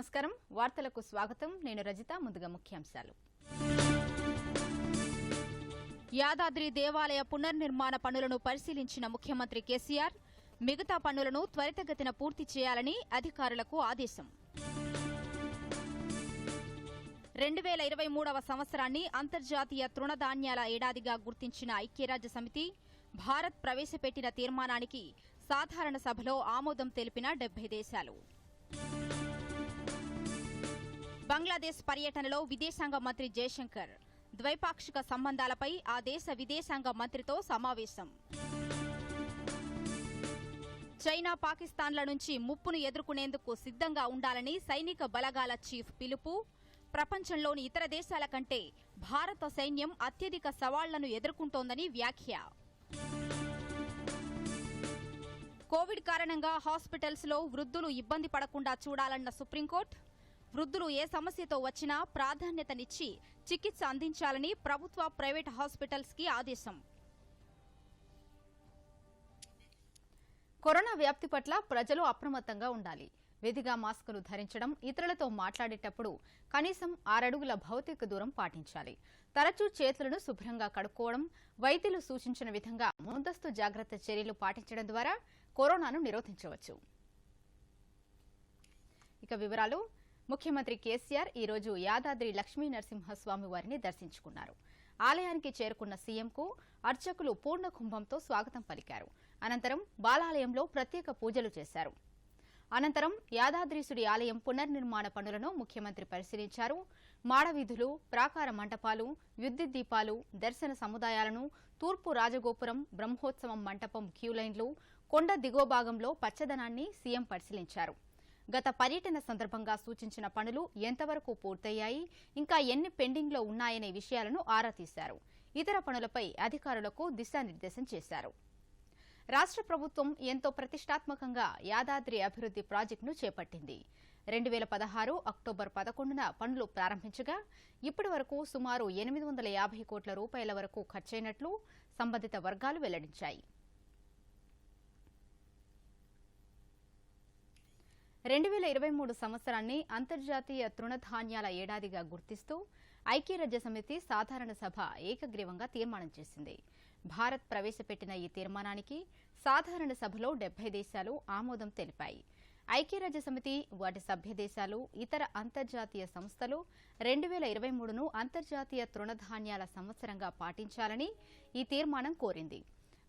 నమస్కారం వార్తలకు స్వాగతం నేను రజిత ముందుగా ముఖ్యాంశాలు యాదాద్రి దేవాలయ పునర్నిర్మాణ పనులను పరిశీలించిన ముఖ్యమంత్రి కేసీఆర్ మిగతా పనులను త్వరితగతిన పూర్తి చేయాలని అధికారులకు ఆదేశం 2023వ సంవత్సరాన్ని అంతర్జాతీయ తృణధాన్యాల ఏడాదిగా గుర్తించిన ఐక్యరాజ్య సమితి భారత్ ప్రవేశపెట్టిన తీర్మానానికి సాధారణ సభలో ఆమోదం తెలిపిన 70 దేశాలు బంగ్లాదేశ్ పర్యటనలో విదేశాంగ మంత్రి జయశంకర్ ద్వైపాక్షిక సంబంధాలపై ఆ దేశ విదేశాంగ మంత్రితో సమావేశం చైనా పాకిస్తాన్ల నుంచి ముప్పును ఎదుర్కొనేందుకు సిద్ధంగా ఉండాలని సైనిక బలగాల చీఫ్ పిలుపు ప్రపంచంలోని ఇతర దేశాల కంటే భారత సైన్యం అత్యధిక సవాళ్లను ఎదుర్కొంటోందని వ్యాఖ్య కోవిడ్ కారణంగా హాస్పిటల్స్ లో వృద్ధులు ఇబ్బంది పడకుండా చూడాలన్న సుప్రీంకోర్టు వృద్ధులు ఏ సమస్యతో వచ్చినా ప్రాధాన్యతనిచ్చి చికిత్స అందించాలని ప్రభుత్వ ప్రైవేట్ హాస్పిటల్స్ కి ఆదేశం కరోనా వ్యాప్తి పట్ల ప్రజలు అప్రమత్తంగా ఉండాలి విధిగా మాస్కులు ధరించడం ఇతరులతో మాట్లాడేటప్పుడు కనీసం 6 అడుగుల భౌతిక దూరం పాటించాలి తరచూ చేతులను శుభ్రంగా కడుక్కోవడం వైద్యులు సూచించిన విధంగా ముందస్తు జాగ్రత్త చర్యలు పాటించడం ద్వారా కరోనాను నిరోధించవచ్చు ఇక వివరాలు ముఖ్యమంత్రి కేసీఆర్ ఈ రోజు యాదాద్రి లక్ష్మీ నరసింహస్వామి వారిని దర్శించుకున్నారు ఆలయానికి చేరుకున్న సీఎంకు అర్చకులు పూర్ణ కుంభంతో స్వాగతం పలికారు అనంతరం బాలాలయంలో ప్రత్యేక పూజలు చేశారు అనంతరం యాదాద్రీసుడి ఆలయం పునర్నిర్మాణ పనులను ముఖ్యమంత్రి పరిశీలించారు మాడవీధులు ప్రాకార మంటపాలు విద్యుత్ దీపాలు దర్శన సముదాయాలను తూర్పు రాజగోపురం బ్రహ్మోత్సవం మంటపం క్యూలైన్లు కొండ దిగువ భాగంలో పచ్చదనాన్ని సీఎం పరిశీలించారు గత పర్యటన సందర్భంగా సూచించిన పనులు ఎంతవరకు పూర్తయ్యాయి ఇంకా ఎన్ని పెండింగ్లో ఉన్నాయనే విషయాలను ఆరా తీశారు ఇతర పనులపై అధికారులకు దిశానిర్దేశం చేశారు రాష్ట్ర ప్రభుత్వం ఎంతో ప్రతిష్టాత్మకంగా యాదాద్రి అభివృద్ది ప్రాజెక్టును చేపట్టింది 2016 అక్టోబర్ 11న పనులు ప్రారంభించగా ఇప్పటి వరకు సుమారు 850 కోట్ల రూపాయల వరకు ఖర్చయినట్లు సంబంధిత వర్గాలు వెల్లడించాయి 2023 సంవత్సరాన్ని అంతర్జాతీయ తృణధాన్యాల ఏడాదిగా గుర్తిస్తూ ఐక్యరాజ్య సమితి సాధారణ సభ ఏకగ్రీవంగా తీర్మానం చేసింది భారత్ ప్రవేశపెట్టిన ఈ తీర్మానానికి సాధారణ సభలో 70 దేశాలు ఆమోదం తెలిపాయి ఐక్యరాజ్య సమితి వాటి సభ్య దేశాలు ఇతర అంతర్జాతీయ సంస్థలు 2023ను అంతర్జాతీయ తృణధాన్యాల సంవత్సరంగా పాటించాలని ఈ తీర్మానం కోరింది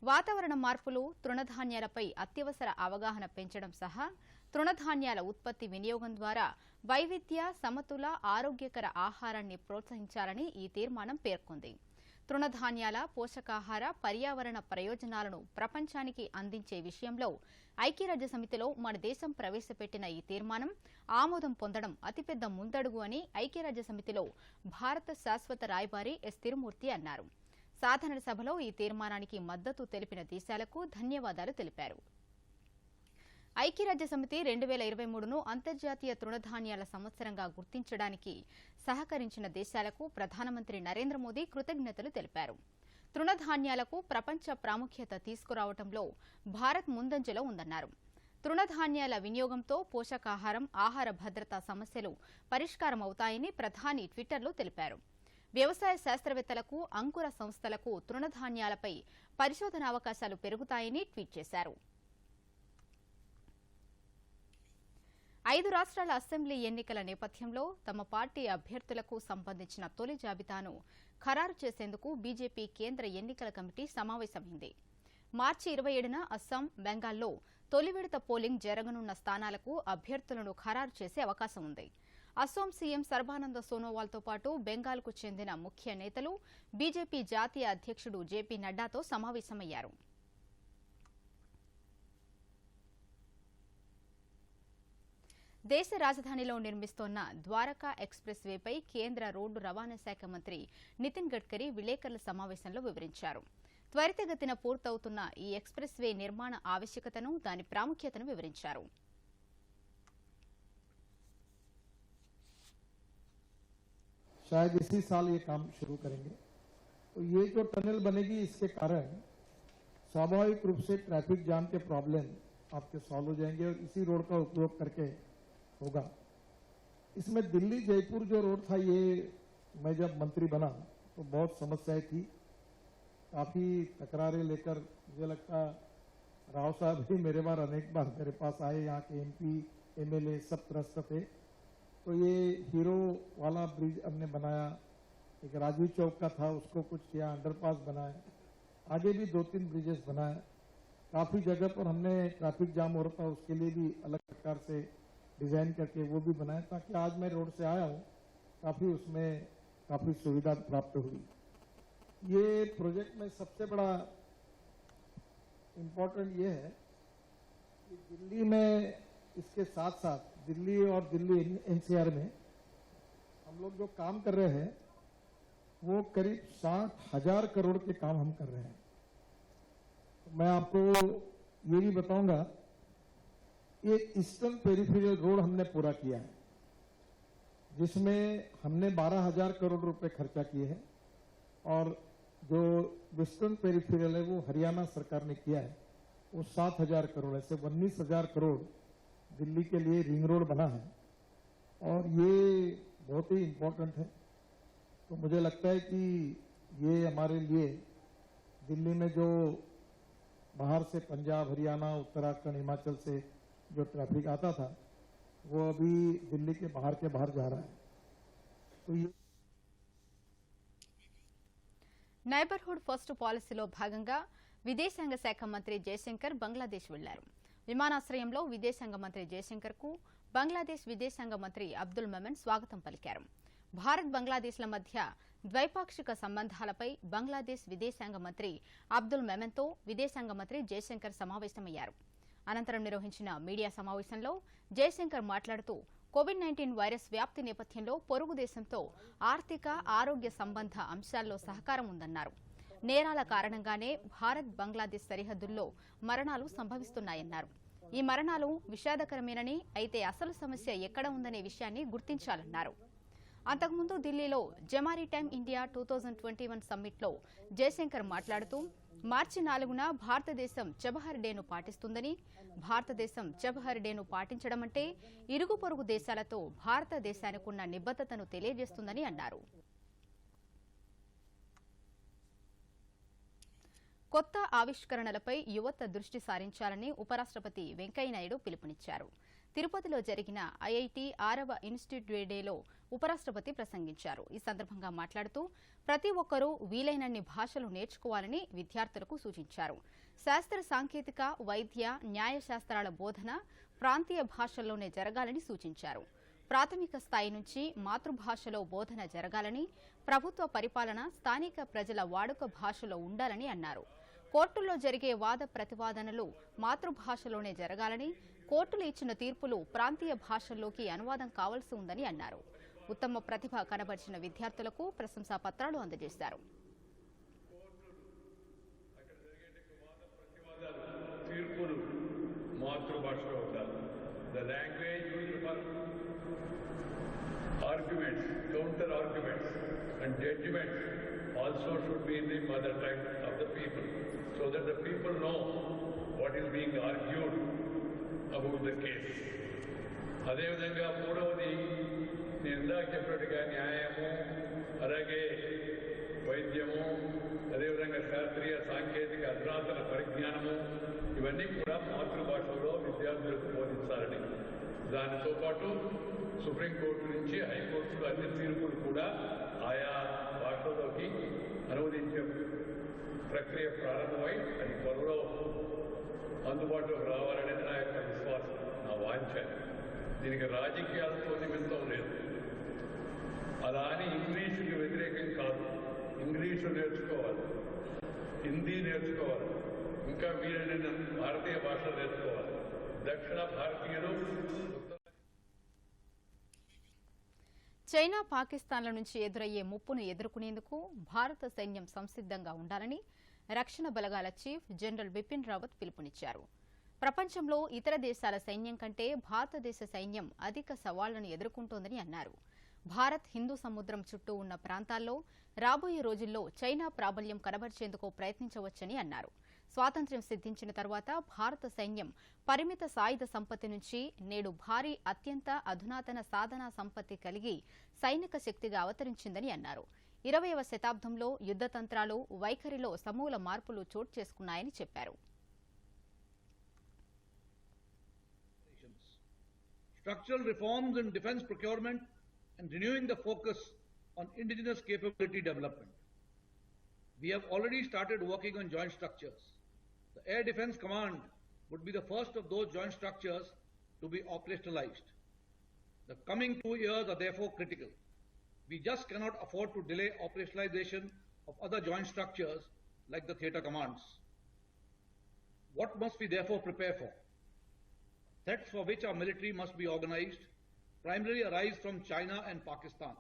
వాతావరణ మార్పులు తృణధాన్యాలపై అత్యవసర అవగాహన పెంచడం సహా తృణధాన్యాల ఉత్పత్తి వినియోగం ద్వారా వైవిధ్య సమతుల ఆరోగ్యకర ఆహారాన్ని ప్రోత్సహించాలని ఈ తీర్మానం పేర్కొంది తృణధాన్యాల పోషకాహార పర్యావరణ ప్రయోజనాలను ప్రపంచానికి అందించే విషయంలో ఐక్యరాజ్య సమితిలో మన దేశం ప్రవేశపెట్టిన ఈ తీర్మానం ఆమోదం పొందడం అతిపెద్ద ముందడుగు అని ఐక్యరాజ్య సమితిలో భారత శాశ్వత రాయబారి ఎస్ తిరుమూర్తి అన్నారు సాధారణ సభలో ఈ తీర్మానానికి మద్దతు తెలిపిన దేశాలకు ధన్యవాదాలు తెలిపారు ఐక్యరాజ్య సమితి 2023ను అంతర్జాతీయ తృణధాన్యాల సంవత్సరంగా గుర్తించడానికి సహకరించిన దేశాలకు ప్రధానమంత్రి నరేంద్ర మోదీ కృతజ్ఞతలు తెలిపారు తృణధాన్యాలకు ప్రపంచ ప్రాముఖ్యత తీసుకురావడంలో భారత్ ముందంజలో ఉందన్నారు తృణధాన్యాల వినియోగంతో పోషకాహారం ఆహార భద్రతా సమస్యలు పరిష్కారమవుతాయని ప్రధాని ట్విట్టర్లో తెలిపారు వ్యవసాయ శాస్త్రవేత్తలకు అంకుర సంస్థలకు తృణధాన్యాలపై పరిశోధన అవకాశాలు పెరుగుతాయని ట్వీట్ చేశారు 5 రాష్ట్రాల అసెంబ్లీ ఎన్నికల నేపథ్యంలో తమ పార్టీ అభ్యర్థులకు సంబంధించిన తొలి జాబితాను ఖరారు చేసేందుకు బీజేపీ కేంద్ర ఎన్నికల కమిటీ సమావేశమైంది మార్చి 27న అస్సాం బెంగాల్లో తొలి విడత పోలింగ్ జరగనున్న స్థానాలకు అభ్యర్థులను ఖరారు చేసే అవకాశం ఉంది అస్సాం సీఎం సర్బానంద సోనోవాల్తో పాటు బెంగాల్కు చెందిన ముఖ్య నేతలు బీజేపీ జాతీయ అధ్యక్షుడు జేపీ నడ్డాతో సమావేశమయ్యారు దేశ రాజధానిలో నిర్మిస్తోన్న ద్వారకా ఎక్స్ప్రెస్ వేపై కేంద్ర రోడ్డు రవాణా శాఖ మంత్రి నితిన్ గడ్కరీ విలేకరుల సమావేశంలో వివరించారు త్వరితగతిన పూర్తవుతున్న ఈ ఎక్స్ప్రెస్ వే నిర్మాణ ఆవశ్యకతను దాని ప్రాముఖ్యతను వివరించారు शायद इसी साल ये काम शुरू करेंगे तो ये जो टनल बनेगी इसके कारण स्वाभाविक रूप से ट्रैफिक जाम के प्रॉब्लम आपके सॉल्व हो जाएंगे और इसी रोड का उपयोग करके होगा इसमें दिल्ली जयपुर जो रोड था, ये मैं जब मंत्री बना तो बहुत समस्याएं थी, काफी तकरारें लेकर, मुझे लगता राव साहब भी मेरे बार अनेक बार मेरे पास आए, यहाँ के एमपी एमएलए सब त्रस्त थे। तो ये हीरो वाला ब्रिज हमने बनाया, एक राजू चौक का था उसको कुछ किया, अंडरपास बनाया, आगे भी 2-3 ब्रिजेस बनाए। काफी जगह पर हमने ट्रैफिक जाम हो रहा था उसके लिए भी अलग प्रकार से डिजाइन करके वो भी बनाया, ताकि आज मैं रोड से आया हूँ काफी उसमें काफी सुविधा प्राप्त हुई। ये प्रोजेक्ट में सबसे बड़ा इम्पोर्टेंट ये है कि दिल्ली में, इसके साथ साथ दिल्ली और दिल्ली एनसीआर में हम लोग जो काम कर रहे हैं वो करीब 60,000 करोड़ के काम हम कर रहे हैं। तो मैं आपको ये भी बताऊंगा, ये ईस्टर्न पेरिफेरल रोड हमने पूरा किया है, जिसमें हमने 12,000 करोड़ रुपए खर्चा किए हैं, और जो वेस्टर्न पेरिफेरल है वो हरियाणा सरकार ने किया है, वो 7,000 करोड़ है, सिर्फ 19,000 करोड़ दिल्ली के लिए रिंग रोड बना है, और ये बहुत ही इम्पोर्टेंट है। तो मुझे लगता है कि ये हमारे लिए दिल्ली में जो बाहर से पंजाब, हरियाणा, उत्तराखंड, हिमाचल से जो ट्रैफिक आता था वो अभी दिल्ली के बाहर जा रहा है। तो ये నైబర్హుడ్ ఫస్ట్ పాలసీలో భాగంగా విదేశాంగ శాఖ మంత్రి జయశంకర్ బంగ్లాదేశ్ వెళ్లారు. విమానాశ్రయంలో విదేశాంగ మంత్రి జయశంకర్ కు బంగ్లాదేశ్ విదేశాంగ మంత్రి అబ్దుల్ మొమెన్ స్వాగతం పలికారు. భారత్ బంగ్లాదేశ్ల మధ్య ద్వైపాక్షిక సంబంధాలపై బంగ్లాదేశ్ విదేశాంగ మంత్రి అబ్దుల్ మొమెన్తో విదేశాంగ మంత్రి జయశంకర్ సమావేశమయ్యారు. అనంతరం నిర్వహించిన మీడియా సమావేశంలో జయశంకర్ మాట్లాడుతూ కోవిడ్-19 వైరస్ వ్యాప్తి నేపథ్యంలో పొరుగు దేశంతో ఆర్థిక, ఆరోగ్య సంబంధ అంశాల్లో సహకారం ఉందన్నారు. నేరాల కారణంగానే భారత్ బంగ్లాదేశ్ సరిహద్దుల్లో మరణాలు సంభవిస్తున్నాయన్నారు. ఈ మరణాలు విషాదకరమేనని, అయితే అసలు సమస్య ఎక్కడ ఉందనే విషయాన్ని గుర్తించాలన్నారు. అంతకుముందు ఢిల్లీలో జమారిటైమ్ ఇండియా 2021 సమ్మిట్లో జయశంకర్ మాట్లాడుతూ మార్చి 4న భారతదేశం చబహర్ డేను పాటిస్తుందని, భారతదేశం చబహర్ డేను పాటించడం అంటే ఇరుగు పొరుగు దేశాలతో భారతదేశానికున్న నిబద్ధతను తెలియజేస్తుందని అన్నారు. కొత్త ఆవిష్కరణలపై యువత దృష్టి సారించాలని ఉపరాష్ట్రపతి వెంకయ్యనాయుడు పిలుపునిచ్చారు. తిరుపతిలో జరిగిన ఐఐటి 6వ ఇన్స్టిట్యూట్ డేలో ఉపరాష్ట్రపతి ప్రసంగించారు. ఈ సందర్భంగా మాట్లాడుతూ ప్రతి ఒక్కరూ వీలైనన్ని భాషలు నేర్చుకోవాలని విద్యార్థులకు సూచించారు. శాస్త్ర సాంకేతిక, వైద్య, న్యాయశాస్త్రాల బోధన ప్రాంతీయ భాషల్లోనే జరగాలని సూచించారు. ప్రాథమిక స్థాయి నుంచి మాతృభాషలో బోధన జరగాలని, ప్రభుత్వ పరిపాలన స్థానిక ప్రజల వాడుక భాషలో ఉండాలని అన్నారు. కోర్టుల్లో జరిగే వాద ప్రతివాదనలు మాతృభాషలోనే జరగాలని, కోర్టులు ఇచ్చిన తీర్పులు ప్రాంతీయ భాషల్లోకి అనువాదం కావాల్సి ఉందని అన్నారు. ఉత్తమ ప్రతిభ కనబరిచిన విద్యార్థులకు ప్రశంసా పత్రాలు అందజేశారు. తీర్పులు మాతృభాషలో ఉండాలి. The language used for arguments, counter arguments and judgments also should be in the mother tongue of the people, so that the people know what is being argued about the case. అదేవిధంగా మూడవది, నేను ఇందాక చెప్పినట్టుగా న్యాయము, అలాగే వైద్యము, అదేవిధంగా శాస్త్రీయ సాంకేతిక అధునాతన పరిజ్ఞానము, ఇవన్నీ కూడా మాతృభాషలో విద్యార్థులకు బోధించాలని, దానితో పాటు సుప్రీంకోర్టు నుంచి హైకోర్టులు అన్ని తీర్పులు కూడా ఆయా భాషలోకి అనువదించే ప్రక్రియ ప్రారంభమై అది త్వరలో అందుబాటులోకి రావాలనేది నా యొక్క విశ్వాసం, నా వాంఛ. దీనికి రాజకీయాలతో నిమిత్తం లేదు. అలా అని ఇంగ్లీషుకి వ్యతిరేకం కాదు. ఇంగ్లీషు నేర్చుకోవాలి, హిందీ నేర్చుకోవాలి, ఇంకా వీలైన భారతీయ భాషలు నేర్చుకోవాలి. దక్షిణ భారతీయులు చైనా, పాకిస్తాన్ల నుంచి ఎదురయ్యే ముప్పును ఎదుర్కొనేందుకు భారత సైన్యం సంసిద్ధంగా ఉండాలని రక్షణ బలగాల చీఫ్ జనరల్ బిపిన్ రావత్ పిలుపునిచ్చారు. ప్రపంచంలో ఇతర దేశాల సైన్యం కంటే భారతదేశ సైన్యం అధిక సవాళ్లను ఎదుర్కొంటోందని అన్నారు. భారత్ హిందూ సముద్రం చుట్టూ ఉన్న ప్రాంతాల్లో రాబోయే రోజుల్లో చైనా ప్రాబల్యం కనబర్చేందుకు ప్రయత్నించవచ్చని అన్నారు. స్వాతంత్ర్యం సిద్ధించిన తర్వాత భారత సైన్యం పరిమిత సాయుధ సంపత్తి నుంచి నేడు భారీ అత్యంత అధునాతన సాధనా సంపత్తి కలిగి సైనిక శక్తిగా అవతరించిందని అన్నారు. 20వ శతాబ్దంలో యుద్ధ తంత్రాలు, వైఖరిలో సమూల మార్పులు చోటు చేసుకున్నాయని చెప్పారు. Structural reforms in defence procurement and renewing the focus on indigenous capability development. We have already started working on joint structures. The Air Defence Command would be the first of those joint structures to be operationalized. The coming 2 years are therefore critical. We just cannot afford to delay operationalization of other joint structures like the theatre commands. What must we therefore prepare for? Threats for which our military must be organized primarily arise from China and Pakistan.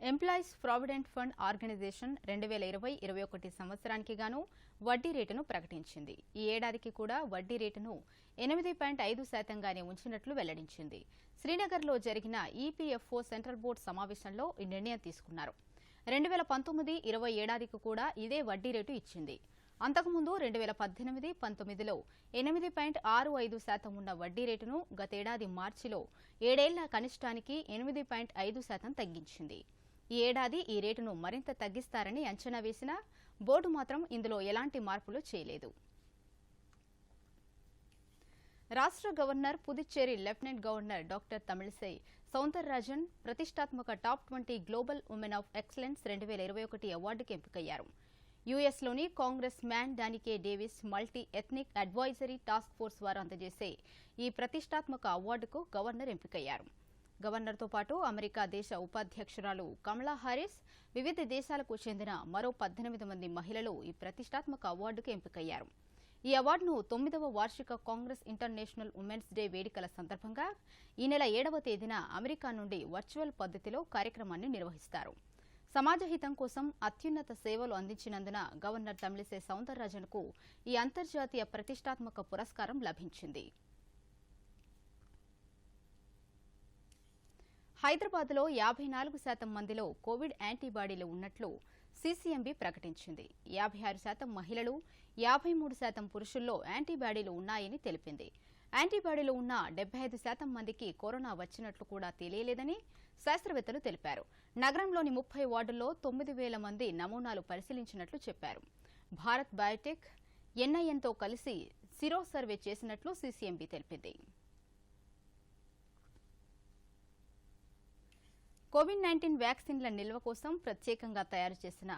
Employees provident fund organisation 2020-21 సంవత్సరానికి గాను వడ్డీ రేటును ప్రకటించింది. ఈ ఏడాదికి కూడా వడ్డీ రేటును 8.5%గానే ఉంచినట్లు వెల్లడించింది. శ్రీనగర్లో జరిగిన ఈపీఎఫ్ఓ సెంట్రల్ బోర్డు సమావేశంలో ఈ నిర్ణయం తీసుకున్నారు. 2019-20 ఏడాదికి కూడా ఇదే వడ్డీ రేటు ఇచ్చింది. అంతకుముందు 2018-19లో 8.65% ఉన్న వడ్డీ రేటును గతేడాది మార్చిలో 7 ఏళ్ల కనిష్టానికి 8.5% తగ్గించింది. ఈ ఏడాది ఈ రేటును మరింత తగ్గిస్తారని అంచనా వేసినా బోర్డు మాత్రం ఇందులో ఎలాంటి మార్పులు చేయలేదు. రాష్ట్ర governor, Puducherry lieutenant governor doctor Tamilisai Soundararajan ప్రతిష్టాత్మక top 20 global women of excellence 2021 అవార్డుకి ఎంపికయ్యారు. యుఎస్లోని Congress man Danny K Davis multi ethnic advisory task force వారు అందజేసే ఈ ప్రతిష్టాత్మక అవార్డుకు గవర్నర్ ఎంపికయ్యారు. గవర్నర్తో పాటు అమెరికా దేశ ఉపాధ్యక్షురాలు కమలా హారిస్, వివిధ దేశాలకు చెందిన మరో 18 మంది మహిళలు ఈ ప్రతిష్టాత్మక అవార్డుకు ఎంపికయ్యారు. ఈ అవార్డును 9వ వార్షిక కాంగ్రెస్ ఇంటర్నేషనల్ ఉమెన్స్ డే వేడుకల సందర్భంగా ఈ నెల 7వ తేదీన అమెరికా నుండి వర్చువల్ పద్ధతిలో కార్యక్రమాన్ని నిర్వహిస్తారు. సమాజహితం కోసం అత్యున్నత సేవలు అందించినందున గవర్నర్ తమిళిసై సౌందరరాజన్కు ఈ అంతర్జాతీయ ప్రతిష్టాత్మక పురస్కారం లభించింది. హైదరాబాద్లో 54% మందిలో కోవిడ్ యాంటీబాడీలు ఉన్నట్లు సీసీఎంబీ ప్రకటించింది. 56% మహిళలు, 53% పురుషుల్లో యాంటీబాడీలు ఉన్నాయని తెలిపింది. యాంటీబాడీలు ఉన్న 75% మందికి కరోనా వచ్చినట్లు కూడా తెలియలేదని శాస్త్రవేత్తలు తెలిపారు. నగరంలోని 30 వార్డుల్లో 9,000 మంది నమూనాలు పరిశీలించినట్లు చెప్పారు. భారత్ బయోటెక్, ఎన్ఐఎన్తో కలిసి సిరో సర్వే చేసినట్లు సీసీఎంబీ తెలిపింది. కోవిడ్-19 వ్యాక్సిన్ల నిల్వ కోసం ప్రత్యేకంగా తయారు చేసిన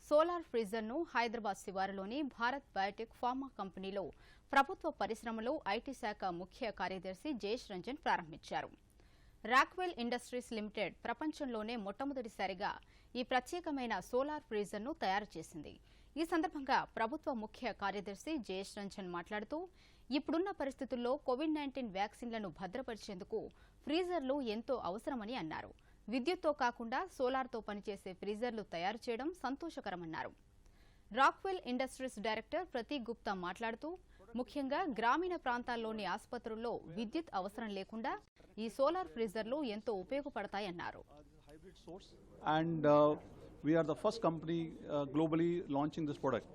సోలార్ ఫ్రీజర్ను హైదరాబాద్ శివారులోని భారత్ బయోటెక్ ఫార్మా కంపెనీలో ప్రభుత్వ పరిశ్రమలు, ఐటీ శాఖ ముఖ్య కార్యదర్శి జయేష్ రంజన్ ప్రారంభించారు. రాక్వెల్ ఇండస్ట్రీస్ లిమిటెడ్ ప్రపంచంలోనే మొట్టమొదటిసారిగా ఈ ప్రత్యేకమైన సోలార్ ఫ్రీజర్ను తయారు చేసింది. ఈ సందర్భంగా ప్రభుత్వ ముఖ్య కార్యదర్శి జయేష్ రంజన్ మాట్లాడుతూ, ఇప్పుడున్న పరిస్థితుల్లో కోవిడ్-19 వ్యాక్సిన్లను భద్రపరిచేందుకు ఫ్రీజర్లు ఎంతో అవసరమని అన్నారు. విద్యుత్తో కాకుండా సోలార్తో పనిచేసే ఫ్రీజర్లు తయారు చేయడం సంతోషకరమన్నారు. Rockwell industries director Prateek Gupta మాట్లాడుతూ, ముఖ్యంగా గ్రామీణ ప్రాంతాల్లోని ఆసుపత్రుల్లో విద్యుత్ అవసరం లేకుండా ఈ సోలార్ ఫ్రీజర్లు ఎంతో ఉపయోగపడతాయన్నారు. And we are the first company globally launching this product.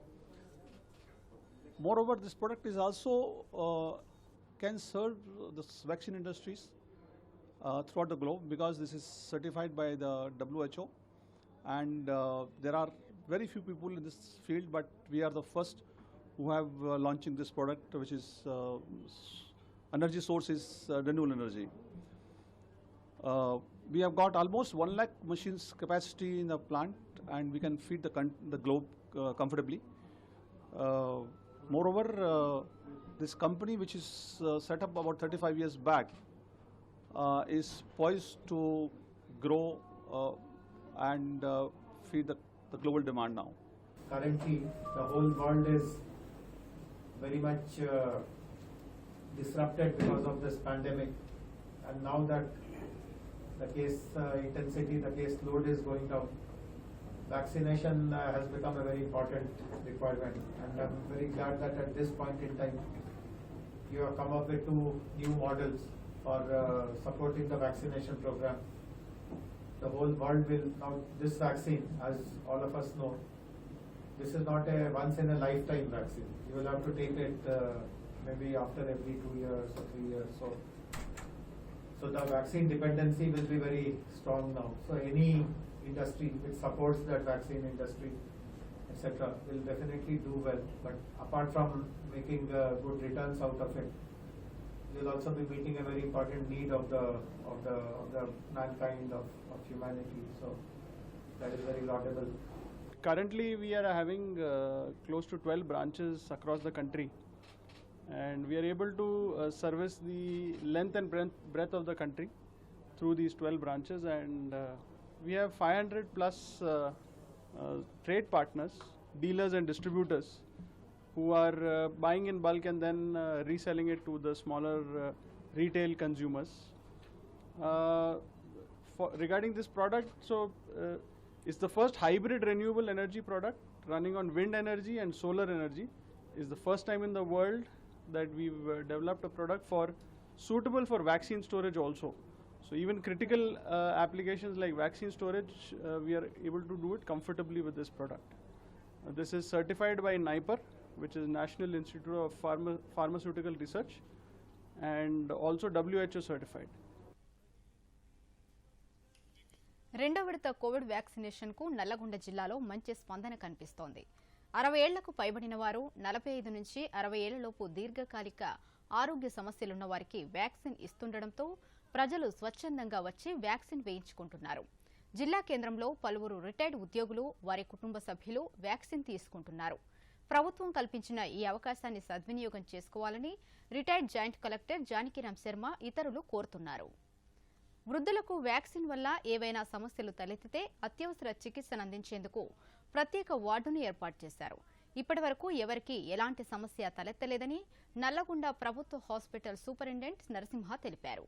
Moreover, this product is also can serve the vaccine industries throughout the globe because this is certified by the WHO, and there are very few people in this field, but we are the first who have launching this product, which is energy source is renewable energy. We have got almost 1 lakh machines capacity in the plant, and we can feed the globe comfortably. Moreover, this company, which is set up about 35 years back, is poised to grow and feed the global demand now. Currently, the whole world is very much disrupted because of this pandemic, and now that the case intensity, the case load is going down, vaccination has become a very important requirement, and I'm very glad that at this point in time you have come up with 2 new models for supporting the vaccination program. the whole world will now, this vaccine, as all of us know, this is not a once in a lifetime vaccine. You will have to take it maybe after every 2 years or 3 years. So the vaccine dependency will be very strong now. So any industry which supports that vaccine industry, etc., will definitely do well. But apart from making good returns out of it, you'll also be meeting a very important need of the mankind, of humanity. So that is very laudable. Currently, we are having close to 12 branches across the country, and we are able to service the length and breadth of the country through these 12 branches, and we have 500 plus trade partners, dealers and distributors who are buying in bulk and then reselling it to the smaller retail consumers. Regarding this product, so it's the first hybrid renewable energy product running on wind energy and solar energy. It's the first time in the world that we've developed a product suitable for vaccine storage also. So even critical applications like vaccine storage, we are able to do it comfortably with this product. This is certified by NIPER, which is National Institute of Pharmaceutical Research, and also WHO certified. రెండో విడత Covid vaccination కు నల్లగొండ జిల్లాలో మంచి స్పందన కనిపిస్తోంది. 60 ఏళ్లకు పైబడిన వారు, 45 నుంచి 60 ఏళ్లలోపు దీర్ఘకాలిక ఆరోగ్య సమస్యలున్న వారికి వ్యాక్సిన్ ఇస్తుండటంతో ప్రజలు స్వచ్ఛందంగా వచ్చి వ్యాక్సిన్ వేయించుకుంటున్నారు. జిల్లా కేంద్రంలో పలువురు రిటైర్డ్ ఉద్యోగులు, వారి కుటుంబ సభ్యులు వ్యాక్సిన్ తీసుకుంటున్నారు. ప్రభుత్వం కల్పించిన ఈ అవకాశాన్ని సద్వినియోగం చేసుకోవాలని retired joint collector Janakiram Sharma ఇతరులు కోరుతున్నారు. వృద్ధులకు వ్యాక్సిన్ వల్ల ఏవైనా సమస్యలు తలెత్తితే అత్యవసర చికిత్సను అందించేందుకు ప్రత్యేక వార్డును ఏర్పాటు చేశారు. ఇప్పటి వరకు ఎవరికీ ఎలాంటి సమస్య తలెత్తలేదని నల్లగొండ ప్రభుత్వ హాస్పిటల్ సూపరింటెండెంట్ నరసింహ తెలిపారు.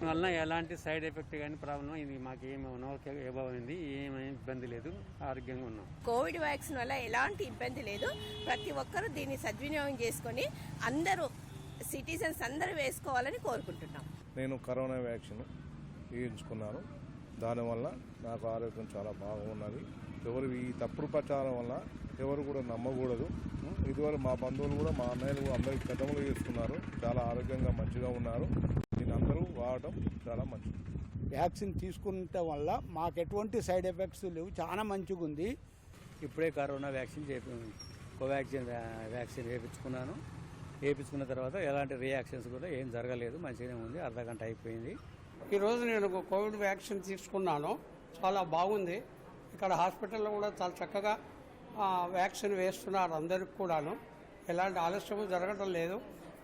వల్ల ఎలాంటి సైడ్ ఎఫెక్ట్ కానీ ప్రాబ్లం ఇది మాకు ఏమైంది, ఏమీ ఇబ్బంది లేదు, ఆరోగ్యంగా ఉన్నాం. కోవిడ్ వ్యాక్సిన్ వల్ల ఎలాంటి ఇబ్బంది లేదు. ప్రతి ఒక్కరూ దీన్ని సద్వినియోగం చేసుకొని అందరూ సిటిజన్స్ అందరూ వేసుకోవాలని కోరుకుంటున్నాం. నేను కరోనా వ్యాక్సిన్ వేయించుకున్నాను. దానివల్ల నాకు ఆరోగ్యం చాలా బాగున్నది. ఎవరు ఈ తప్పుడు ప్రచారం వల్ల ఎవరు కూడా నమ్మకూడదు. ఇదివరకు మా బంధువులు కూడా, మా అన్నయ్యలు కూడా అందరూ గతంలో చేసుకున్నారు. చాలా ఆరోగ్యంగా మంచిగా ఉన్నారు. దీని అందరూ వాడటం చాలా మంచిది. వ్యాక్సిన్ తీసుకుంటం వల్ల మాకు ఎటువంటి సైడ్ ఎఫెక్ట్స్ లేవు, చాలా మంచిగా ఉంది. ఇప్పుడే కరోనా వ్యాక్సిన్ కోవాక్సిన్ వ్యాక్సిన్ వేయించుకున్నాను. వేయించుకున్న తర్వాత ఎలాంటి రియాక్షన్స్ కూడా ఏం జరగలేదు, మంచిగానే ఉంది. అర్ధగంట అయిపోయింది. ఈరోజు నేను కోవిడ్ వ్యాక్సిన్ తీసుకున్నాను, చాలా బాగుంది. ఇక్కడ హాస్పిటల్లో కూడా చాలా చక్కగా వ్యాక్సిన్ వేస్తున్నారు అందరికి కూడాను. ఎలాంటి ఆలస్యము జరగడం లేదు.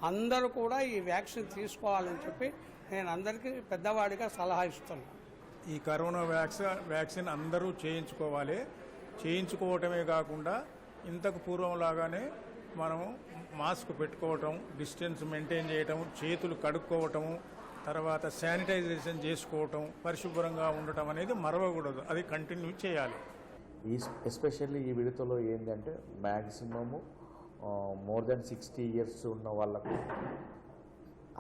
అందరూ కూడా ఈ వ్యాక్సిన్ తీసుకోవాలని చెప్పి నేను అందరికీ పెద్దవాడిగా సలహా ఇస్తున్నాను. ఈ కరోనా వ్యాక్సిన్ అందరూ చేయించుకోవాలి. చేయించుకోవటమే కాకుండా ఇంతకు పూర్వంలాగానే మనము మాస్క్ పెట్టుకోవటం, డిస్టెన్స్ మెయింటైన్ చేయటం, చేతులు కడుక్కోవటము, తర్వాత శానిటైజేషన్ చేసుకోవటం, పరిశుభ్రంగా ఉండటం అనేది మరవకూడదు. అది కంటిన్యూ చేయాలి. ఎస్పెషల్లీ ఈ విడతలో ఏంటంటే మ్యాక్సిమము మోర్ దెన్ 60 ఇయర్స్ ఉన్న వాళ్ళకు,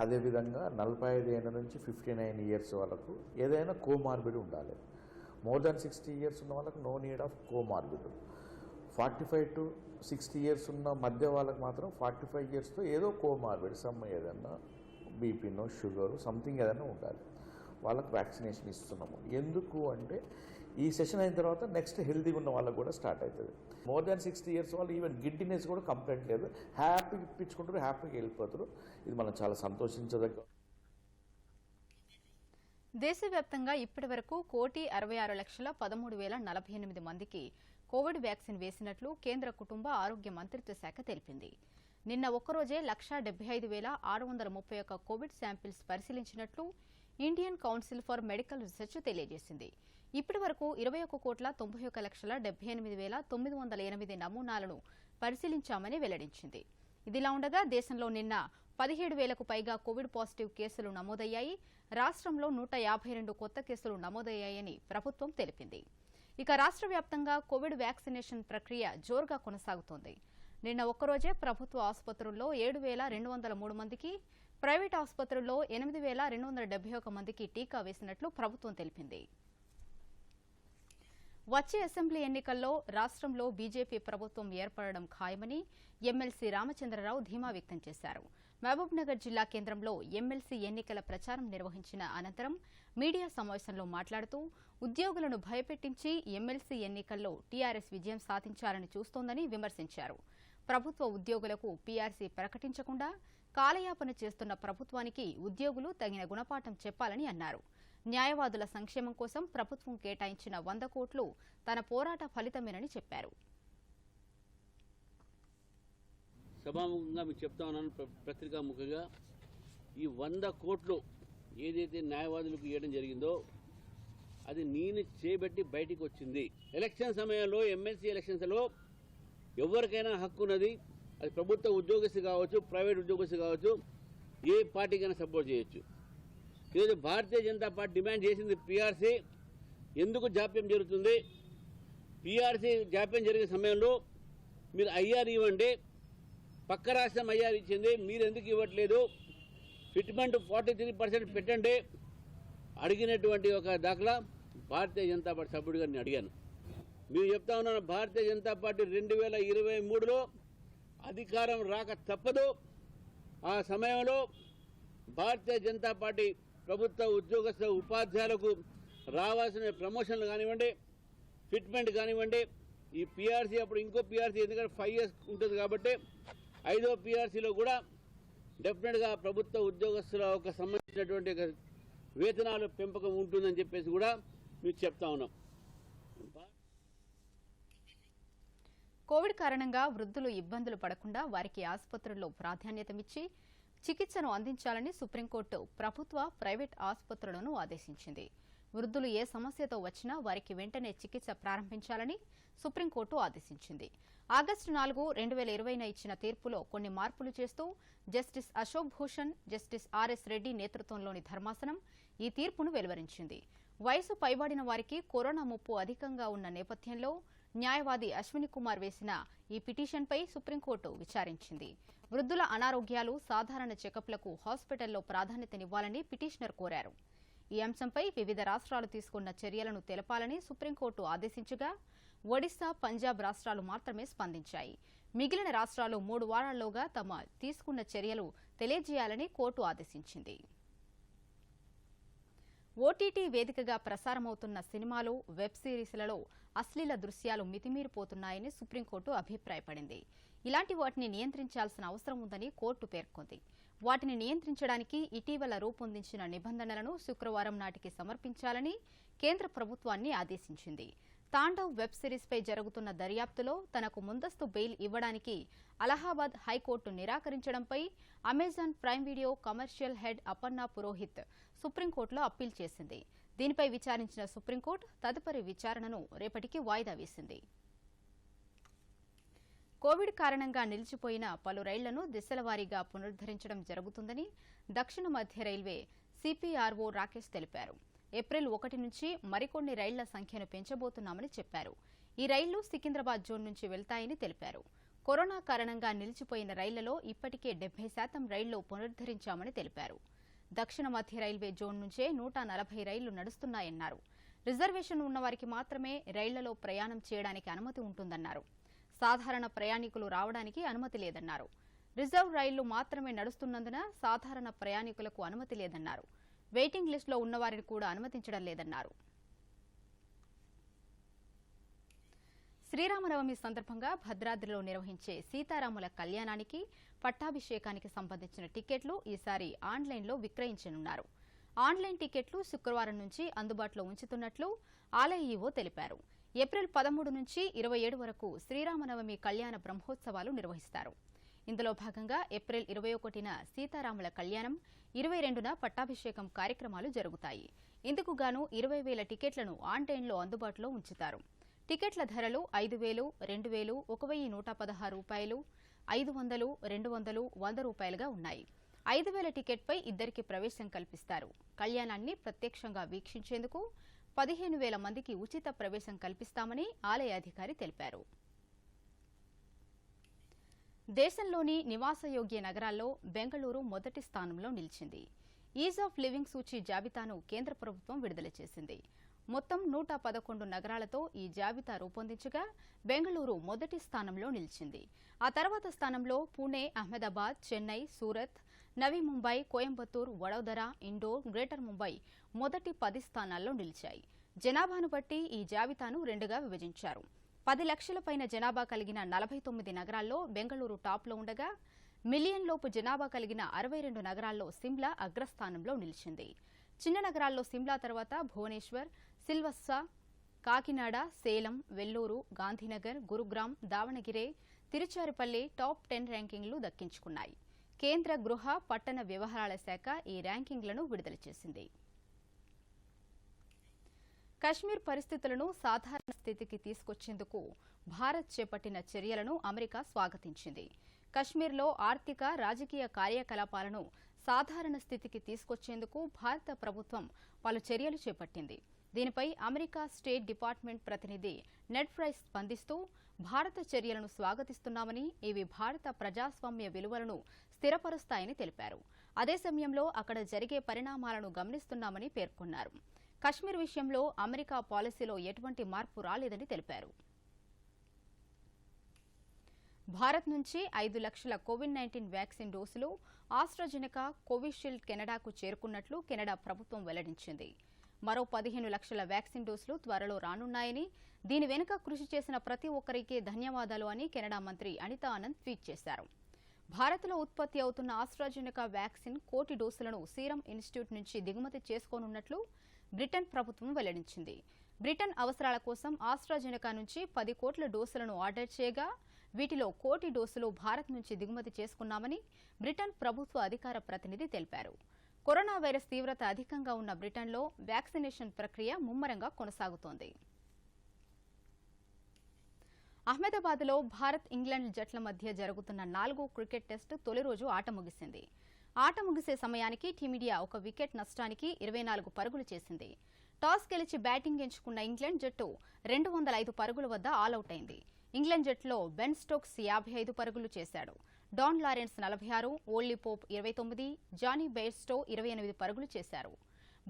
అదేవిధంగా 45 ఏళ్ళ నుంచి 59 ఇయర్స్ వాళ్ళకు ఏదైనా కోమార్బిడ్ ఉండాలి. మోర్ దెన్ 60 ఇయర్స్ ఉన్న వాళ్ళకు no need of comorbid. 45 to 60 years ఉన్న మధ్య వాళ్ళకి మాత్రం 45 ఇయర్స్తో ఏదో కోమార్బిడ్, ఏదన్నా బీపీనో షుగరు సంథింగ్ ఏదైనా ఉండాలి. వాళ్ళకు వ్యాక్సినేషన్ ఇస్తున్నాము. ఎందుకు అంటే ఈ సెషన్ అయిన తర్వాత నెక్స్ట్ హెల్తీగా ఉన్న వాళ్ళకు కూడా స్టార్ట్ అవుతుంది. మోర్ దాన్ 60 ఇయర్స్ వాళ్ళు ఈవెన్ గిడ్డినెస్ కూడా కంప్లైంట్ లేదు, హ్యాపీగా ఇప్పించుకుంటారు, హ్యాపీగా వెళ్ళిపోతారు. ఇది మనం చాలా సంతోషించదగ్గ. దేశవ్యాప్తంగా ఇప్పటి వరకు 1,66,13,048 మందికి కోవిడ్ వ్యాక్సిన్ వేసినట్లు కేంద్ర కుటుంబ ఆరోగ్య మంత్రిత్వ శాఖ తెలిపింది. నిన్న ఒక్కరోజే 1,75,631 కోవిడ్ శాంపిల్స్ పరిశీలించినట్లు Indian council for medical research తెలియజేసింది. ఇప్పటి వరకు 21,91,78,908 నమూనాలను పరిశీలించామని వెల్లడించింది. ఇదిలా ఉండగా దేశంలో నిన్న 17,000కు పైగా కోవిడ్ పాజిటివ్ కేసులు నమోదయ్యాయి. రాష్ట్రంలో 152 కొత్త కేసులు నమోదయ్యాయని ప్రభుత్వం తెలిపింది. ఇక రాష్ట్ర వ్యాప్తంగా కోవిడ్ వ్యాక్సినేషన్ ప్రక్రియ జోరుగా కొనసాగుతోంది. నిన్న ఒక్కరోజే ప్రభుత్వ ఆసుపత్రుల్లో 7,203 మందికి, ప్రైవేట్ ఆసుపత్రుల్లో 8,271 మందికి టీకా వేసినట్లు ప్రభుత్వం తెలిపింది. వచ్చే అసెంబ్లీ ఎన్నికల్లో రాష్ట్రంలో బీజేపీ ప్రభుత్వం ఏర్పడడం ఖాయమని ఎమ్మెల్సీ రామచంద్రరావు ధీమా వ్యక్తం చేశారు. మహబూబ్నగర్ జిల్లా కేంద్రంలో ఎమ్మెల్సీ ఎన్నికల ప్రచారం నిర్వహించిన అనంతరం మీడియా సమావేశంలో మాట్లాడుతూ ఉద్యోగులను భయపెట్టించి ఎమ్మెల్సీ ఎన్నికల్లో టీఆర్ఎస్ విజయం సాధించాలని చూస్తోందని విమర్శించారు. ప్రభుత్వ ఉద్యోగులకు పీఆర్సీ ప్రకటించకుండా కాలయాపన చేస్తున్న ప్రభుత్వానికి ఉద్యోగులు తగిన గుణపాఠం చెప్పాలని అన్నారు. న్యాయవాదుల సంక్షేమం కోసం ప్రభుత్వం కేటాయించిన 100 కోట్లు తన పోరాట ఫలితమేనని చెప్పారు. సభాముఖంగా మీకు చెప్తా ఉన్నాను, పత్రికాముఖంగా ఈ 100 కోట్లు ఏదైతే న్యాయవాదులకు ఇవ్వడం జరిగిందో అది నేను చేపట్టి బయటికి వచ్చింది. ఎలక్షన్ సమయంలో ఎమ్మెల్సీ ఎలక్షన్స్లో ఎవరికైనా హక్కు ఉన్నది. అది ప్రభుత్వ ఉద్యోగస్తు కావచ్చు, ప్రైవేట్ ఉద్యోగస్తు కావచ్చు, ఏ పార్టీకైనా సపోర్ట్ చేయొచ్చు. ఈరోజు భారతీయ జనతా పార్టీ డిమాండ్ చేసింది పీఆర్సీ. ఎందుకు జాప్యం జరుగుతుంది? పీఆర్సీ జాప్యం జరిగే సమయంలో మీరు ఐఆర్ ఇవ్వండి, పక్క రాష్ట్రం ఐఆర్ ఇచ్చింది, మీరు ఎందుకు ఇవ్వట్లేదు? ఫిట్మెంట్ 43% పెట్టండి అడిగినటువంటి ఒక దాఖలా భారతీయ జనతా పార్టీ సభ్యుడిగా నేను అడిగాను. మీరు చెప్తా ఉన్నాను, భారతీయ జనతా పార్టీ 2023లో అధికారం రాక తప్పదు. ఆ సమయంలో భారతీయ జనతా పార్టీ ప్రభుత్వ ఉద్యోగస్తుల ఉపాధ్యాయులకు రావాల్సిన ప్రమోషన్లు కానివ్వండి, ఫిట్మెంట్ కానివ్వండి, ఈ పీఆర్సీ అప్పుడు ఇంకో పీఆర్సీ ఎందుకంటే 5 years ఉంటుంది కాబట్టి 5వ పీఆర్సీలో కూడా డెఫినెట్గా ప్రభుత్వ ఉద్యోగస్తుల సంబంధించినటువంటి వేతనాల పెంపకం ఉంటుందని చెప్పేసి కూడా మీకు చెప్తా ఉన్నాం. కోవిడ్ కారణంగా వృద్ధులు ఇబ్బందులు పడకుండా వారికి ఆసుపత్రుల్లో ప్రాధాన్యతనిచ్చి చికిత్సను అందించాలని సుప్రీంకోర్టు ప్రభుత్వ, ప్రైవేట్ ఆసుపత్రులను ఆదేశించింది. వృద్ధులు ఏ సమస్యతో వచ్చినా వారికి వెంటనే చికిత్స ప్రారంభించాలని సుప్రీంకోర్టు ఆదేశించింది. ఆగస్టు 4, 2020న ఇచ్చిన తీర్పులో కొన్ని మార్పులు చేస్తూ justice Ashok Bhushan, justice RS Reddy నేతృత్వంలోని ధర్మాసనం ఈ తీర్పును వెలువరించింది. వయసు పైబడిన వారికి కరోనా ముప్పు అధికంగా ఉన్న నేపథ్యంలో న్యాయవాది అశ్విని కుమార్ వేసిన ఈ పిటిషన్పై సుప్రీంకోర్టు విచారించింది. వృద్ధుల అనారోగ్యాలు, సాధారణ చెకప్లకు హాస్పిటల్లో ప్రాధాన్యతనివ్వాలని పిటిషనర్ కోరారు. ఈ అంశంపై వివిధ రాష్ట్రాలు తీసుకున్న చర్యలను తెలపాలని సుప్రీంకోర్టు ఆదేశించగా ఒడిశా, పంజాబ్ రాష్ట్రాలు మాత్రమే స్పందించాయి. మిగిలిన రాష్ట్రాలు 3 వారాల్లోగా తమ తీసుకున్న చర్యలు తెలియజేయాలని కోర్టు ఆదేశించింది. ఓటీటీ వేదికగా ప్రసారమవుతున్న సినిమాలు, వెబ్ సిరీస్లలో అశ్లీల దృశ్యాలు మితిమీరిపోతున్నాయని సుప్రీంకోర్టు అభిప్రాయపడింది. ఇలాంటి వాటిని నియంత్రించాల్సిన అవసరం ఉందని కోర్టు పేర్కొంది. వాటిని నియంత్రించడానికి ఇటీవల రూపొందించిన నిబంధనలను శుక్రవారం నాటికి సమర్పించాలని కేంద్ర ప్రభుత్వాన్ని ఆదేశించింది. తాండవ్ వెబ్ సిరీస్పై జరుగుతున్న దర్యాప్తులో తనకు ముందస్తు బెయిల్ ఇవ్వడానికి అలహాబాద్ హైకోర్టు నిరాకరించడంపై Amazon prime video commercial head Aparna Purohit సుప్రీంకోర్టులో అప్పీల్ చేసింది. దీనిపై విచారించిన సుప్రీంకోర్టు తదుపరి విచారణను రేపటికి వాయిదా వేసింది. కోవిడ్ కారణంగా నిలిచిపోయిన పలు రైళ్లను దశలవారీగా పునరుద్దరించడం జరుగుతుందని దక్షిణ మధ్య రైల్వే సిపిఆర్ఓ రాకేష్ తెలిపారు. ఏప్రిల్ 1 నుంచి మరికొన్ని రైళ్ల సంఖ్యను పెంచబోతున్నామని చెప్పారు. ఈ రైళ్లు సికింద్రాబాద్ జోన్ నుంచి వెళ్తాయని తెలిపారు. కరోనా కారణంగా నిలిచిపోయిన రైళ్లలో ఇప్పటికే 70% రైళ్లు పునరుద్దరించామని తెలిపారు. దక్షిణ మధ్య రైల్వే జోన్ నుంచే 140 రైళ్లు నడుస్తున్నాయన్నారు. రిజర్వేషన్ ఉన్నవారికి మాత్రమే రైళ్లలో ప్రయాణం చేయడానికి అనుమతి ఉంటుందన్నారు. సాధారణ ప్రయాణికులు రావడానికి అనుమతి లేదన్నారు. రిజర్వ్ రైళ్లు మాత్రమే నడుస్తున్నందున సాధారణ ప్రయాణికులకు అనుమతి లేదన్నారు. వెయిటింగ్ లిస్టులో ఉన్నవారిని కూడా అనుమతించడం లేదన్నారు. శ్రీరామనవమి సందర్భంగా భద్రాద్రిలో నిర్వహించే సీతారాముల కళ్యాణానికి, పట్టాభిషేకానికి సంబంధించిన టికెట్లు ఈసారి ఆన్లైన్లో విక్రయించనున్నారు. ఆన్లైన్ టికెట్లు శుక్రవారం నుంచి అందుబాటులో ఉంచుతున్నట్లు ఆలయ ఈవో తెలిపారు. ఏప్రిల్ 13 నుంచి 27 వరకు శ్రీరామనవమి కళ్యాణ బ్రహ్మోత్సవాలు నిర్వహిస్తారు. ఇందులో భాగంగా ఏప్రిల్ 21న సీతారాముల కళ్యాణం, 22న పట్టాభిషేకం కార్యక్రమాలు జరుగుతాయి. ఇందుకు గాను 20,000 టికెట్లను ఆన్లైన్లో అందుబాటులో ఉంచుతారు. టికెట్ల ధరలు 5,000, 2,000, 1,116 రూపాయలు, 500, 200, 100 రూపాయలుగా ఉన్నాయి. 5,000 టికెట్పై ఇద్దరికి ప్రవేశం కల్పిస్తారు. కళ్యాణాన్ని ప్రత్యక్షంగా వీక్షించేందుకు 15,000 మందికి ఉచిత ప్రవేశం కల్పిస్తామని ఆలయ అధికారి తెలిపారు. దేశంలోని నివాసయోగ్య నగరాల్లో బెంగళూరు మొదటి స్థానంలో నిలిచింది. ఈజ్ ఆఫ్ లివింగ్ సూచీ జాబితాను కేంద్ర ప్రభుత్వం విడుదల చేసింది. మొత్తం 111 నగరాలతో ఈ జాబితా రూపొందించగా బెంగళూరు మొదటి స్థానంలో నిలిచింది. ఆ తర్వాత స్థానంలో పూణే, అహ్మదాబాద్, చెన్నై, సూరత్, నవీ ముంబై, కోయంబత్తూర్, వడోదర, ఇండోర్, గ్రేటర్ ముంబై మొదటి 10 స్థానాల్లో నిలిచాయి. జనాభాను బట్టి ఈ జాబితాను రెండుగా విభజించారు. 10 లక్షల పైన జనాభా కలిగిన 49 నగరాల్లో బెంగళూరు టాప్లో ఉండగా మిలియన్ లోపు జనాభా కలిగిన 62 నగరాల్లో సిమ్లా అగ్రస్థానంలో నిలిచింది. చిన్న నగరాల్లో సిమ్లా తర్వాత భువనేశ్వర్, సిల్వస్సా, కాకినాడ, సేలం, వెల్లూరు, గాంధీనగర్, గురుగ్రామ్, దావణగిరే, తిరుచారిపల్లి టాప్ 10 ర్యాంకింగ్లు దక్కించుకున్నాయి. కేంద్ర గృహ పట్టణ వ్యవహారాల శాఖ ఈ ర్యాంకింగ్లను విడుదల చేసింది. కశ్మీర్ పరిస్థితులను సాధారణ స్థితికి తీసుకొచ్చేందుకు భారత్ చేపట్టిన చర్యలను అమెరికా స్వాగతించింది. కశ్మీర్లో ఆర్థిక, రాజకీయ కార్యకలాపాలను సాధారణ స్థితికి తీసుకొచ్చేందుకు భారత ప్రభుత్వం పలు చర్యలు చేపట్టింది. దీనిపై అమెరికా స్టేట్ డిపార్ట్మెంట్ ప్రతినిధి నెడ్ ప్రైస్ స్పందిస్తూ భారత చర్యలను స్వాగతిస్తున్నామని, ఇవి భారత ప్రజాస్వామ్య విలువలను స్థిరపరుస్తాయని తెలిపారు. అదే సమయంలో అక్కడ జరిగే పరిణామాలను గమనిస్తున్నామని పేర్కొన్నారు. కశ్మీర్ విషయంలో అమెరికా పాలసీలో ఎటువంటి మార్పు రాలేదని తెలిపారు. భారత్ నుంచి 5 లక్షల కోవిడ్-19 వ్యాక్సిన్ డోసులు ఆస్ట్రాజెనెకా, కోవిషీల్డ్ కెనడాకు చేరుకున్నట్లు కెనడా ప్రభుత్వం వెల్లడించింది. మరో 15 లక్షల వ్యాక్సిన్ డోసులు త్వరలో రానున్నాయని, దీని వెనుక కృషి చేసిన ప్రతి ఒక్కరికి ధన్యవాదాలు అని కెనడా మంత్రి అనితా ఆనంద్ ట్వీట్ చేశారు. భారత్లో ఉత్పత్తి అవుతున్న ఆస్ట్రాజెనెకా వ్యాక్సిన్ 1 కోటి డోసులను సీరం ఇన్స్టిట్యూట్ నుంచి దిగుమతి చేసుకోనున్నట్లు బ్రిటన్ ప్రభుత్వం వెల్లడించింది. బ్రిటన్ అవసరాల కోసం ఆస్ట్రాజెనెకా నుంచి 10 కోట్ల డోసులను ఆర్డర్ చేయగా వీటిలో 1 కోటి డోసులు భారత్ నుంచి దిగుమతి చేసుకున్నామని బ్రిటన్ ప్రభుత్వ అధికార ప్రతినిధి తెలిపారు. కరోనా వైరస్ తీవ్రత అధికంగా ఉన్న బ్రిటన్లో వ్యాక్సినేషన్ ప్రక్రియ ముమ్మరంగా కొనసాగుతోంది. అహ్మదాబాద్లో భారత్, ఇంగ్లాండ్ జట్ల మధ్య జరుగుతున్న 4వ క్రికెట్ టెస్టు తొలి రోజు ఆట ముగిసింది. ఆట ముగిసే సమయానికి టీమిండియా 1 వికెట్ నష్టానికి 24 పరుగులు చేసింది. టాస్ గెలిచి బ్యాటింగ్ ఎంచుకున్న ఇంగ్లాండ్ జట్టు 205 పరుగుల వద్ద ఆలౌట్ అయింది. ఇంగ్లాండ్ జట్టులో బెన్ స్టోక్స్ 55 పరుగులు చేశాడు. Dan Lawrence 46, Ollie Pope 29, Jonny Bairstow 28 పరుగులు చేశారు.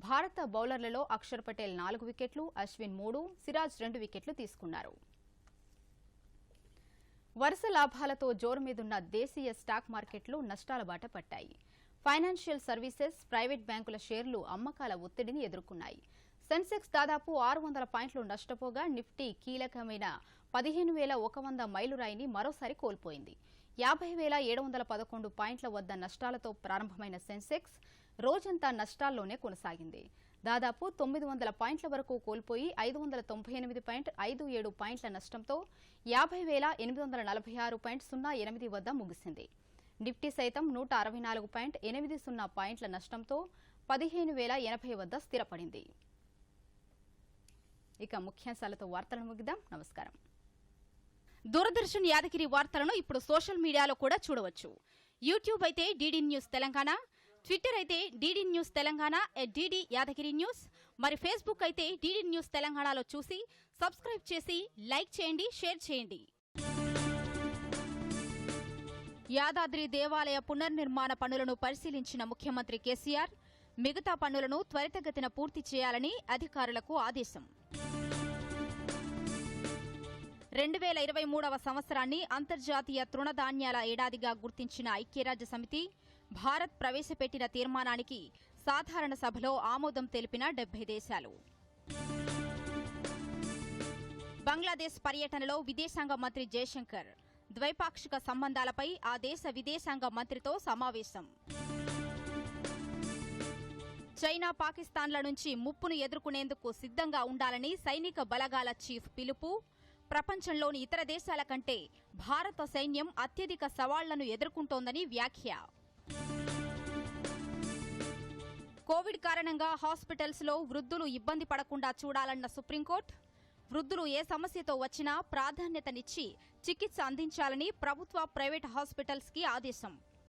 భారత బౌలర్లలో అక్షర్ పటేల్ 4 వికెట్లు, అశ్విన్ 3, సిరాజ్ 2 వికెట్లు తీసుకున్నారు. వరుస లాభాలతో జోరు మీదున్న దేశీయ స్టాక్ మార్కెట్లు నష్టాల బాట పట్టాయి. ఫైనాన్షియల్ సర్వీసెస్, ప్రైవేట్ బ్యాంకుల షేర్లు అమ్మకాల ఒత్తిడిని ఎదుర్కొన్నాయి. సెన్సెక్స్ దాదాపు 600 పాయింట్లు నష్టపోగా నిఫ్టీ కీలకమైన 15,100 మైలురాయిని మరోసారి కోల్పోయింది. 50,711 పాయింట్ల వద్ద నష్టాలతో ప్రారంభమైన సెన్సెక్స్ రోజంతా నష్టాల్లోనే కొనసాగింది. దాదాపు 900 పాయింట్ల వరకు కోల్పోయి 598.57 పాయింట్ల నష్టంతో 50,846.08 వద్ద ముగిసింది. నిఫ్టీ సైతం 164.80 పాయింట్ల నష్టంతో 15,080 వద్ద స్థిరపడింది. ఇక ముఖ్యాంశాలతో వార్తలను ముగిద్దాం. నమస్కారం. దూరదర్శన్ యాదగిరి వార్తలను ఇప్పుడు సోషల్ మీడియాలో కూడా చూడవచ్చు. యూట్యూబ్ అయితే డీడీ న్యూస్ తెలంగాణ, ట్విట్టర్ అయితే DD news Telangana @DD Yadagiri news, మరి ఫేస్బుక్ అయితే డీడీ న్యూస్ తెలంగాణలో చూసి సబ్స్క్రైబ్ చేసి లైక్ చేయండి, షేర్ చేయండి. యాదాద్రి దేవాలయ పునర్నిర్మాణ పనులను పరిశీలించిన ముఖ్యమంత్రి కేసీఆర్ మిగతా పనులను త్వరితగతిన పూర్తి చేయాలని అధికారులకు ఆదేశం. 2023వ సంవత్సరాన్ని అంతర్జాతీయ తృణధాన్యాల ఏడాదిగా గుర్తించిన ఐక్యరాజ్య సమితి భారత్ ప్రవేశపెట్టిన తీర్మానానికి సాధారణ సభలో ఆమోదం తెలిపిన 70 దేశాలు. బంగ్లాదేశ్ పర్యటనలో విదేశాంగ మంత్రి జయశంకర్ ద్వైపాక్షిక సంబంధాలపై ఆ దేశ విదేశాంగ మంత్రితో సమావేశం. చైనా, పాకిస్తాన్ల నుంచి ముప్పును ఎదుర్కొనేందుకు సిద్ధంగా ఉండాలని సైనిక బలగాల చీఫ్ పిలుపు. ప్రపంచంలోని ఇతర దేశాల కంటే భారత సైన్యం అత్యధిక సవాళ్లను ఎదుర్కొంటోందని వ్యాఖ్య. కోవిడ్ కారణంగా హాస్పిటల్స్లో వృద్ధులు ఇబ్బంది పడకుండా చూడాలన్న సుప్రీంకోర్టు. వృద్ధులు ఏ సమస్యతో వచ్చినా ప్రాధాన్యతనిచ్చి చికిత్స అందించాలని ప్రభుత్వ, ప్రైవేట్ హాస్పిటల్స్కి ఆదేశం.